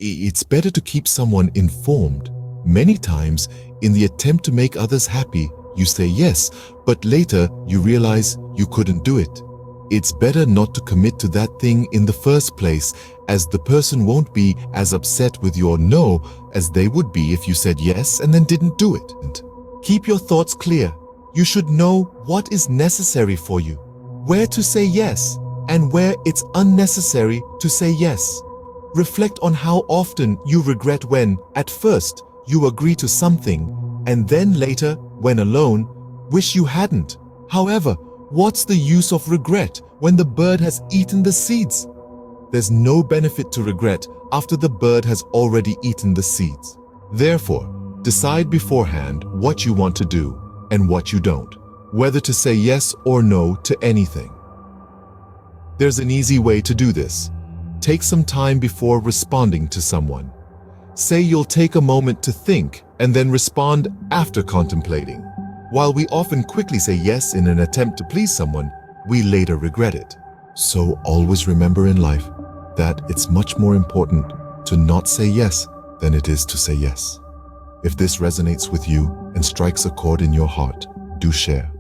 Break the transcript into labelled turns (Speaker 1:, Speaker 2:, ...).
Speaker 1: It's better to keep someone informed. Many times, in the attempt to make others happy, you say yes, but later you realize you couldn't do it. It's better not to commit to that thing in the first place, as the person won't be as upset with your no as they would be if you said yes and then didn't do it. And keep your thoughts clear. You should know what is necessary for you, where to say yes, and where it's unnecessary to say yes. Reflect on how often you regret when, at first, you agree to something, and then later, when alone, wish you hadn't. However, what's the use of regret when the bird has eaten the seeds? There's no benefit to regret after the bird has already eaten the seeds. Therefore, decide beforehand what you want to do and what you don't, whether to say yes or no to anything. There's an easy way to do this. Take some time before responding to someone. Say you'll take a moment to think and then respond after contemplating. While we often quickly say yes in an attempt to please someone, we later regret it. So always remember in life that it's much more important to not say yes than it is to say yes. If this resonates with you and strikes a chord in your heart, do share.